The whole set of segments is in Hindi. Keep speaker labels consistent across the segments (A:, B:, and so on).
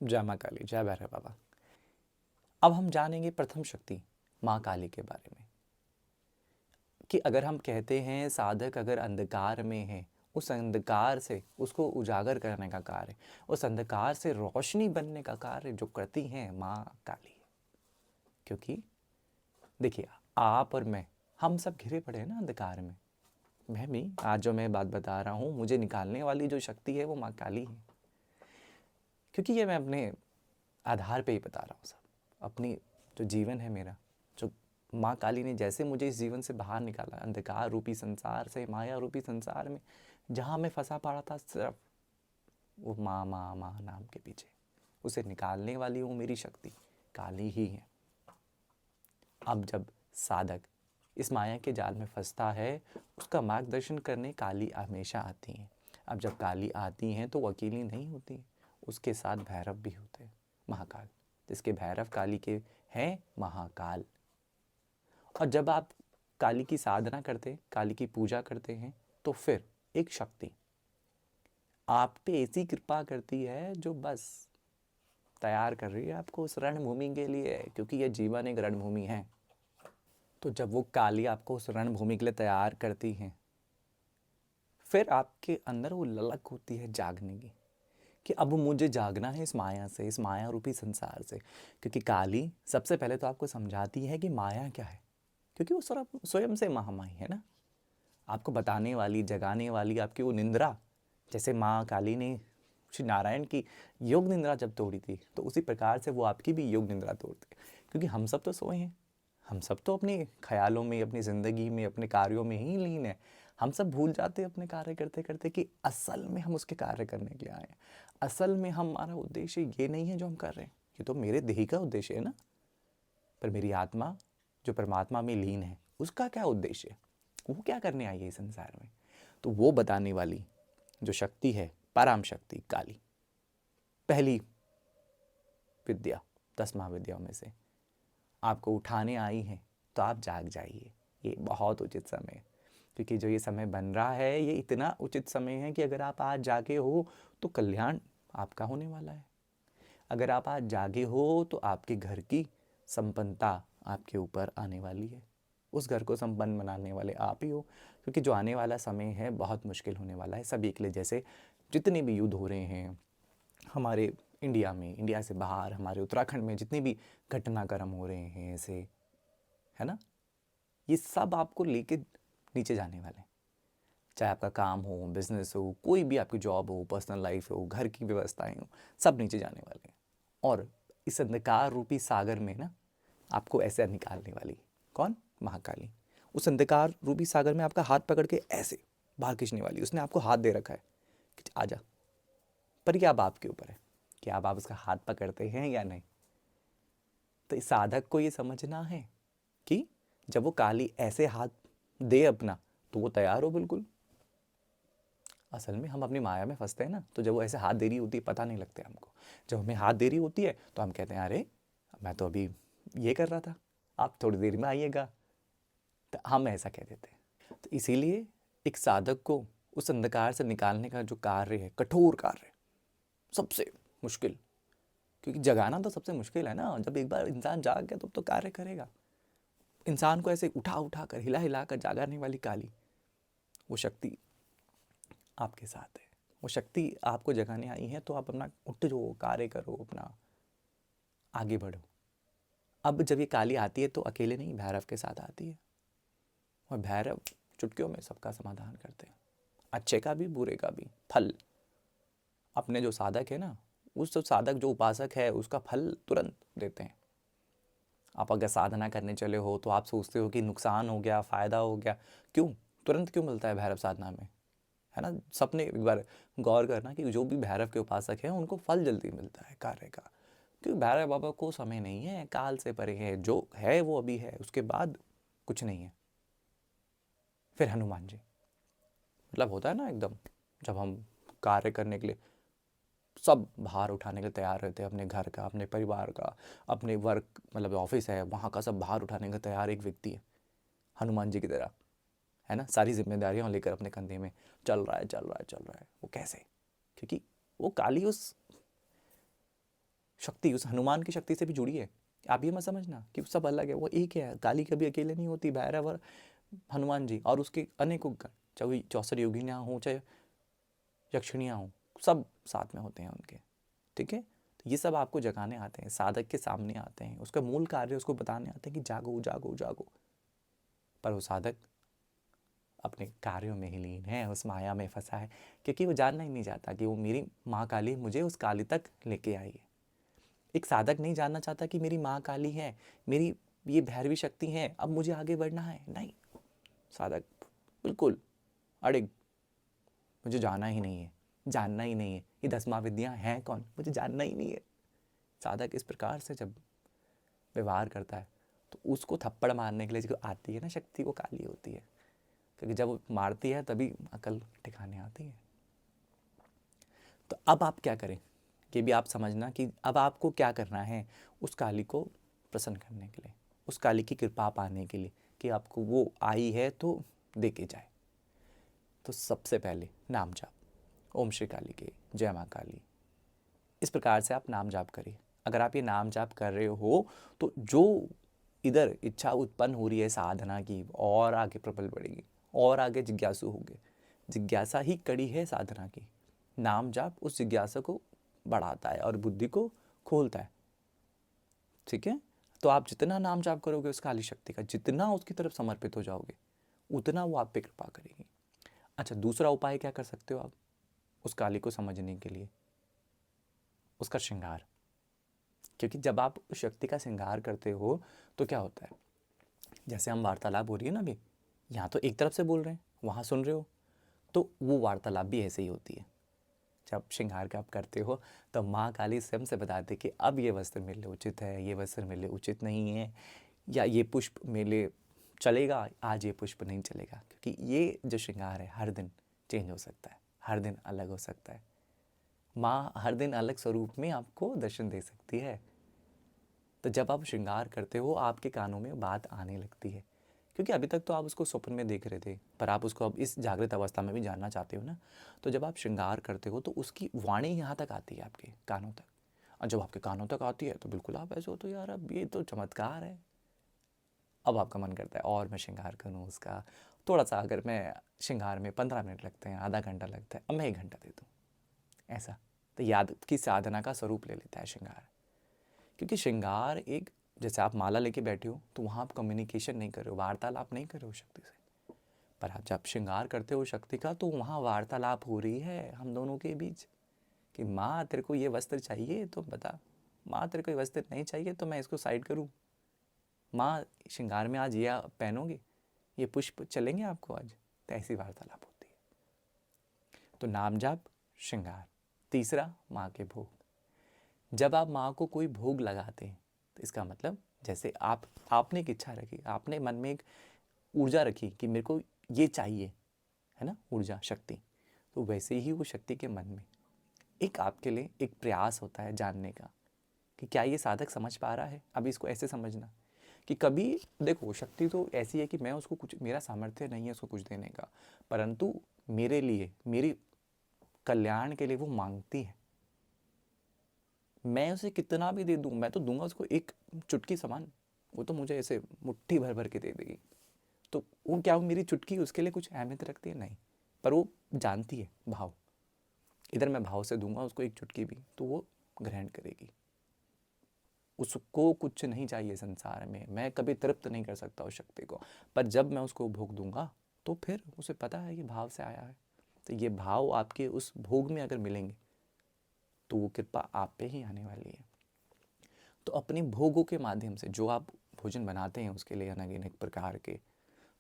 A: जय माँ काली, जय भैरव बाबा। अब हम जानेंगे प्रथम शक्ति माँ काली के बारे में कि अगर हम कहते हैं साधक अगर अंधकार में है, उस अंधकार से उसको उजागर करने का कार्य, उस अंधकार से रोशनी बनने का कार्य जो करती हैं माँ काली। क्योंकि देखिए, आप और मैं, हम सब घिरे पड़े हैं ना अंधकार में। मैं भी आज जो मैं बात बता रहा हूँ, मुझे निकालने वाली जो शक्ति है वो माँ काली है। क्योंकि ये मैं अपने आधार पे ही बता रहा हूँ सब। अपनी जो जीवन है मेरा, जो माँ काली ने जैसे मुझे इस जीवन से बाहर निकाला, अंधकार रूपी संसार से, माया रूपी संसार में जहाँ मैं फंसा पड़ा था, सिर्फ वो माँ माँ माँ नाम के पीछे, उसे निकालने वाली वो मेरी शक्ति काली ही है। अब जब साधक इस माया के जाल में फंसता है, उसका मार्गदर्शन करने काली हमेशा आती हैं। अब जब काली आती हैं तो वो अकेली नहीं होती, उसके साथ भैरव भी होते हैं, महाकाल, जिसके भैरव काली के हैं महाकाल। और जब आप काली की साधना करते, काली की पूजा करते हैं, तो फिर एक शक्ति आप पे ऐसी कृपा करती है जो बस तैयार कर रही है आपको उस रणभूमि के लिए, क्योंकि यह जीवन एक रणभूमि है। तो जब वो काली आपको उस रणभूमि के लिए तैयार करती हैं, फिर आपके अंदर वो ललक होती है जागने की कि अब मुझे जागना है इस माया से, इस माया रूपी संसार से। क्योंकि काली सबसे पहले तो आपको समझाती है कि माया क्या है, क्योंकि वो स्वयं से महामाई है ना। आपको बताने वाली, जगाने वाली आपकी वो निंद्रा, जैसे माँ काली ने श्री नारायण की योग निंद्रा जब तोड़ी थी, तो उसी प्रकार से वो आपकी भी योग निंद्रा तोड़ती है। क्योंकि हम सब तो सोए हैं, हम सब तो अपने ख्यालों में, अपनी ज़िंदगी में, अपने कार्यों में ही लीन है। हम सब भूल जाते हैं अपने कार्य करते करते कि असल में हम उसके कार्य करने के लिए आए हैं। असल में हमारा उद्देश्य ये नहीं है जो हम कर रहे हैं, ये तो मेरे देही का उद्देश्य है ना। पर मेरी आत्मा जो परमात्मा में लीन है, उसका क्या उद्देश्य है, वो क्या करने आई है इस संसार में। तो वो बताने वाली जो शक्ति है, पराम शक्ति काली, पहली विद्या 10 महाविद्याओं में से आपको उठाने आई है, तो आप जाग जाइए। ये बहुत उचित समय है, क्योंकि जो ये समय बन रहा है, ये इतना उचित समय है कि अगर आप आज जागे हो तो कल्याण आपका होने वाला है। अगर आप आज जागे हो तो आपके घर की संपन्नता आपके ऊपर आने वाली है। उस घर को संपन्न बनाने वाले आप ही हो, क्योंकि जो आने वाला समय है बहुत मुश्किल होने वाला है सभी के लिए। जैसे जितने भी युद्ध हो रहे हैं हमारे इंडिया में, इंडिया से बाहर हमारे उत्तराखंड में जितने भी घटनाक्रम हो रहे हैं ऐसे, है ना, ये सब आपको लेके नीचे जाने वाले हैं। चाहे आपका काम हो, बिजनेस हो, कोई भी आपकी जॉब हो, पर्सनल लाइफ हो, घर की व्यवस्थाएं हो, सब नीचे जाने वाले हैं। और इस अंधकार रूपी सागर में ना आपको ऐसे निकालने वाली कौन, महाकाली। उस अंधकार रूपी सागर में आपका हाथ पकड़ के ऐसे बाहर खींचने वाली, उसने आपको हाथ दे रखा है कि आजा। पर यह अब आपके ऊपर है कि आप उसका हाथ पकड़ते हैं या नहीं। तो इस साधक को ये समझना है कि जब वो काली ऐसे हाथ दे अपना, तो वो तैयार हो बिल्कुल। असल में हम अपनी माया में फंसते हैं ना, तो जब वो ऐसे हाथ दे रही होती है पता नहीं लगता हमको। जब हमें हाथ दे रही होती है तो हम कहते हैं अरे मैं तो अभी ये कर रहा था, आप थोड़ी देर में आइएगा, तो हम ऐसा कह देते हैं। तो इसीलिए एक साधक को उस अंधकार से निकालने का जो कार्य है, कठोर कार्य, सबसे मुश्किल, क्योंकि जगाना तो सबसे मुश्किल है ना। जब एक बार इंसान जाग गया तो कार्य करेगा। इंसान को ऐसे उठा उठा कर, हिला हिला कर जागाने वाली काली, वो शक्ति आपके साथ है। वो शक्ति आपको जगाने आई है, तो आप अपना उठ जो कार्य करो, अपना आगे बढ़ो। अब जब ये काली आती है तो अकेले नहीं, भैरव के साथ आती है। और भैरव चुटकियों में सबका समाधान करते हैं, अच्छे का भी बुरे का भी फल। अपने जो साधक है ना, उस जो साधक जो उपासक है, उसका फल तुरंत देते हैं। आप अगर साधना करने चले हो तो आप सोचते हो कि नुकसान हो गया, फ़ायदा हो गया, क्यों तुरंत क्यों मिलता है भैरव साधना में, है ना। सबने एक बार गौर करना कि जो भी भैरव के उपासक हैं उनको फल जल्दी मिलता है कार्य का, क्योंकि भैरव बाबा को समय नहीं है, काल से परे है, जो है वो अभी है, उसके बाद कुछ नहीं है। फिर हनुमान जी, मतलब होता है ना एकदम, जब हम कार्य करने के लिए सब भार उठाने के लिए तैयार रहते हैं, अपने घर का, अपने परिवार का, अपने वर्क मतलब ऑफिस है वहाँ का सब भार उठाने के तैयार एक व्यक्ति है, हनुमान जी की तरह, है ना। सारी जिम्मेदारियाँ लेकर अपने कंधे में चल रहा है, चल रहा है, चल रहा है। वो कैसे, क्योंकि वो काली उस शक्ति उस हनुमान की शक्ति से भी जुड़ी है। आप ये मत समझना कि सब अलग है, वो एक है। काली कभी अकेले नहीं होती, भैरव और हनुमान जी और उसके अनेकों गण, चाहे 64 योगिनियाँ हों चाहे यक्षिणियाँ हों, सब साथ में होते हैं उनके। ठीक है, तो ये सब आपको जगाने आते हैं, साधक के सामने आते हैं, उसका मूल कार्य उसको बताने आते हैं कि जागो जागो जागो। पर वो साधक अपने कार्यों में ही लीन है, उस माया में फंसा है, क्योंकि वो जानना ही नहीं चाहता कि वो मेरी माँ काली मुझे उस काली तक लेके आई है। एक साधक नहीं जानना चाहता कि मेरी माँ काली है, मेरी ये भैरवी शक्ति है, अब मुझे आगे बढ़ना है। नहीं, साधक बिल्कुल अड़िग, मुझे जाना ही नहीं है, जानना ही नहीं है, ये 10 महाविद्याएं हैं कौन, मुझे जानना ही नहीं है। साधक इस प्रकार से जब व्यवहार करता है तो उसको थप्पड़ मारने के लिए जो आती है ना शक्ति, वो काली होती है, क्योंकि जब वो मारती है तभी अकल ठिकाने आती है। तो अब आप क्या करें, ये भी आप समझना कि अब आपको क्या करना है उस काली को प्रसन्न करने के लिए, उस काली की कृपा पाने के लिए कि आपको वो आई है तो दे के जाए। तो सबसे पहले नाम जाप, ओम श्री काली के, जय माँ काली, इस प्रकार से आप नाम जाप करिए। अगर आप ये नाम जाप कर रहे हो तो जो इधर इच्छा उत्पन्न हो रही है साधना की, और आगे प्रबल बढ़ेगी, और आगे जिज्ञासु होगे। जिज्ञासा ही कड़ी है साधना की। नाम जाप उस जिज्ञासा को बढ़ाता है और बुद्धि को खोलता है। ठीक है, तो आप जितना नाम जाप करोगे उस काली शक्ति का, जितना उसकी तरफ समर्पित हो जाओगे, उतना वो आप पे कृपा करेगी। अच्छा, दूसरा उपाय क्या कर सकते हो आप उस काली को समझने के लिए, उसका श्रृंगार। क्योंकि जब आप उस शक्ति का श्रृंगार करते हो तो क्या होता है, जैसे हम वार्तालाप हो रही है ना अभी, यहाँ तो एक तरफ से बोल रहे हैं, वहाँ सुन रहे हो, तो वो वार्तालाप भी ऐसे ही होती है। जब श्रृंगार का आप करते हो तो माँ काली स्वयं से बताते कि अब ये वस्त्र मेरे उचित है, ये वस्त्र मेरे उचित नहीं है, या ये पुष्प मेरे चलेगा, आज ये पुष्प नहीं चलेगा। क्योंकि ये जो श्रृंगार है हर दिन चेंज हो सकता है, हर दिन अलग हो सकता है। माँ हर दिन अलग स्वरूप में आपको दर्शन दे सकती है। तो जब आप श्रृंगार करते हो आपके कानों में बात आने लगती है, क्योंकि अभी तक तो आप उसको स्वप्न में देख रहे थे, पर आप उसको अब इस जागृत अवस्था में भी जानना चाहते हो ना। तो जब आप श्रृंगार करते हो तो उसकी वाणी यहाँ तक आती है, आपके कानों तक। और जब आपके कानों तक आती है तो बिल्कुल आप ऐसे हो तो यार अब ये तो चमत्कार है। अब आपका मन करता है और मैं श्रृंगार करूँ उसका थोड़ा सा। अगर मैं श्रृंगार में 15 मिनट लगते हैं, आधा घंटा लगता है, अब मैं 1 घंटा दे दूँ, ऐसा। तो याद की साधना का स्वरूप ले लेता है श्रृंगार। क्योंकि श्रृंगार एक, जैसे आप माला लेके बैठे हो तो वहाँ आप कम्युनिकेशन नहीं कर रहे हो, वार्तालाप नहीं कर रहे हो शक्ति से। पर आप जब श्रृंगार करते हो शक्ति का तो वहाँ वार्तालाप हो रही है हम दोनों के बीच कि माँ तेरे को ये वस्त्र चाहिए तो बता, माँ तेरे को ये वस्त्र नहीं चाहिए तो मैं इसको साइड करूँ, माँ श्रृंगार में आज ये पहनोगे, ये पुष्प चलेंगे आपको आज। तो ऐसी वार्तालाप होती है। तो नाम जाप, श्रृंगार। तीसरा, माँ के भोग। जब आप माँ को कोई भोग लगाते हैं तो इसका मतलब, जैसे आपने एक इच्छा रखी, आपने मन में एक ऊर्जा रखी कि मेरे को ये चाहिए, है ना, ऊर्जा शक्ति। तो वैसे ही वो शक्ति के मन में एक आपके लिए एक प्रयास होता है जानने का कि क्या ये साधक समझ पा रहा है। अभी इसको ऐसे समझना कि कभी देखो शक्ति तो ऐसी है कि मैं उसको कुछ, मेरा सामर्थ्य नहीं है उसको कुछ देने का, परंतु मेरे लिए, मेरी कल्याण के लिए वो मांगती है। मैं उसे कितना भी दे दूँ, मैं तो दूंगा उसको एक चुटकी समान, वो तो मुझे ऐसे मुट्ठी भर भर के दे देगी। तो वो क्या, वो मेरी चुटकी उसके लिए कुछ अहमियत रखती है? नहीं, पर वो जानती है भाव। इधर मैं भाव से दूंगा उसको एक चुटकी भी तो वो ग्रहण करेगी। उसको कुछ नहीं चाहिए संसार में, मैं कभी तृप्त नहीं कर सकता उस शक्ति को, पर जब मैं उसको भोग दूंगा तो फिर उसे पता है ये भाव से आया है। तो ये भाव आपके उस भोग में अगर मिलेंगे तो वो कृपा आप पे ही आने वाली है। तो अपने भोगों के माध्यम से जो आप भोजन बनाते हैं उसके लिए अनगिनत प्रकार के,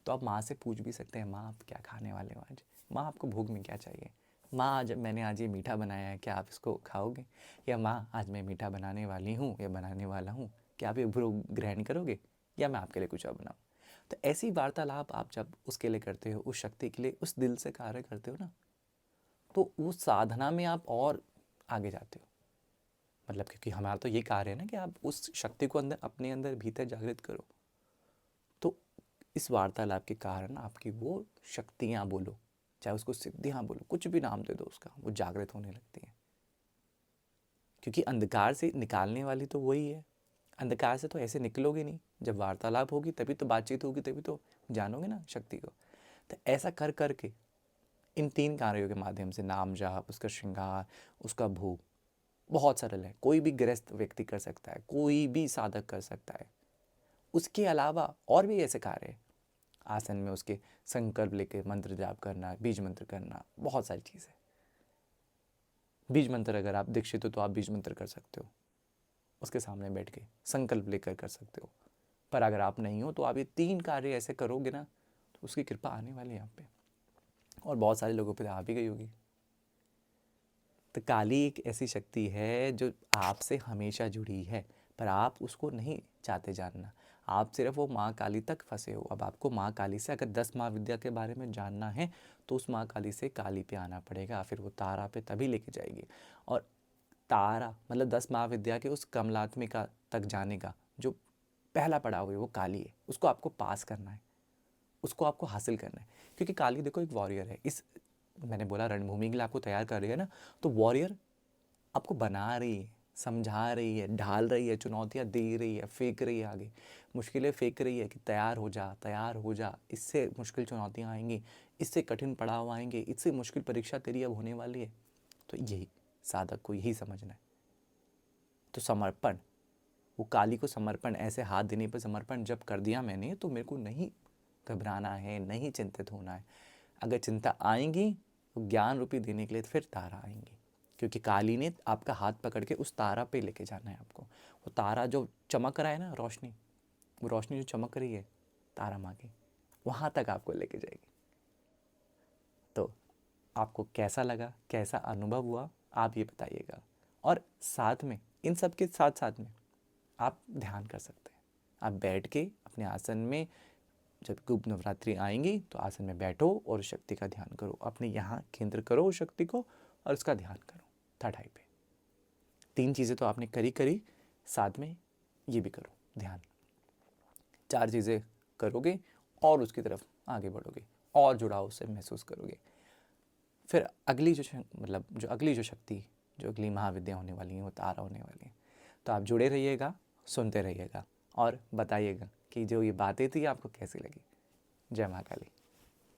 A: तो आप माँ से पूछ भी सकते हैं, माँ आप क्या खाने वाले हो आज, माँ आपको भोग में क्या चाहिए, माँ आज ये मीठा बनाया है, क्या आप इसको खाओगे, या माँ आज मैं मीठा बनाने वाली हूँ या बनाने वाला हूँ, क्या आप ये भोग ग्रहण करोगे, या मैं आपके लिए कुछ और बनाऊँ। तो ऐसी वार्तालाप आप जब उसके लिए करते हो, उस शक्ति के लिए उस दिल से कार्य करते हो ना, तो उस साधना में आप और आगे जाते हो। मतलब क्योंकि हमारा तो ये कार्य है ना कि आप उस शक्ति को अंदर, अपने अंदर भीतर जागृत करो। तो इस वार्तालाप के कारण आपकी वो शक्तियाँ बोलो, चाहे उसको सिद्धियाँ बोलो, कुछ भी नाम दे दो उसका, वो जागृत होने लगती हैं। क्योंकि अंधकार से निकालने वाली तो वही है। अंधकार से तो ऐसे निकलोगे नहीं, जब वार्तालाप होगी तभी तो बातचीत होगी, तभी तो जानोगे ना शक्ति को। तो ऐसा कर कर के इन 3 कार्यों के माध्यम से, नाम जाप, उसका श्रृंगार, उसका भोग, बहुत सरल है, कोई भी गृहस्थ व्यक्ति कर सकता है, कोई भी साधक कर सकता है। उसके अलावा और भी ऐसे कार्य हैं, आसन में उसके संकल्प लेके मंत्र जाप करना, बीज मंत्र करना, बहुत सारी चीज़ें। बीज मंत्र अगर आप दीक्षित हो तो आप बीज मंत्र कर सकते हो, उसके सामने बैठ के संकल्प लेकर कर सकते हो। पर अगर आप नहीं हो तो आप ये 3 कार्य ऐसे करोगे ना, तो उसकी कृपा आने वाली है आप पे, और बहुत सारे लोगों पे आ भी गई होगी। तो काली एक ऐसी शक्ति है जो आपसे हमेशा जुड़ी है, पर आप उसको नहीं चाहते जानना। आप सिर्फ वो माँ काली तक फंसे हो। अब आपको माँ काली से अगर 10 महाविद्या के बारे में जानना है तो उस माँ काली से काली पे आना पड़ेगा, फिर वो तारा पे तभी लेके जाएगी। और तारा मतलब 10 महाविद्या के उस कमलात्मिका तक जाने का जो पहला पड़ाव है वो काली है। उसको आपको पास करना है, उसको आपको हासिल करना है। क्योंकि काली देखो एक वॉरियर है। इस मैंने बोला रणभूमि के लिए आपको तैयार कर रही है ना, तो वॉरियर आपको बना रही है, समझा रही है, ढाल रही है, चुनौतियाँ दे रही है, फेंक रही है आगे, मुश्किलें फेंक रही है कि तैयार हो जा, तैयार हो जा, इससे मुश्किल चुनौतियाँ आएंगी, इससे कठिन पड़ाव आएंगे, इससे मुश्किल परीक्षा तेरी अब होने वाली है। तो यही साधक को यही समझना है। तो समर्पण, वो काली को समर्पण, ऐसे हाथ देने पर समर्पण जब कर दिया मैंने, तो मेरे को नहीं घबराना है, नहीं चिंतित होना है। अगर चिंता आएंगी तो ज्ञान रूपी देने के लिए फिर तारा आएंगी, क्योंकि काली ने आपका हाथ पकड़ के उस तारा पे लेके जाना है आपको। वो तारा जो चमक रहा है ना, रोशनी, वो रोशनी जो चमक रही है तारा माँ की, वहाँ तक आपको लेके जाएगी। तो आपको कैसा लगा, कैसा अनुभव हुआ, आप ये बताइएगा। और साथ में, इन सब के साथ साथ में आप ध्यान कर सकते हैं। आप बैठ के अपने आसन में, जब गुप्त नवरात्रि आएंगी तो आसन में बैठो और शक्ति का ध्यान करो, अपने यहाँ केंद्र करो उस शक्ति को और उसका ध्यान करो थर्ड आई पे। 3 चीज़ें तो आपने करी, साथ में ये भी करो ध्यान। 4 चीज़ें करोगे और उसकी तरफ आगे बढ़ोगे और जुड़ाव से महसूस करोगे। फिर अगली जो मतलब जो अगली जो शक्ति, जो अगली महाविद्या होने वाली है, वो तारा होने वाली है। तो आप जुड़े रहिएगा, सुनते रहिएगा और बताइएगा कि जो ये बातें थी आपको कैसी लगी। जय महाकाली।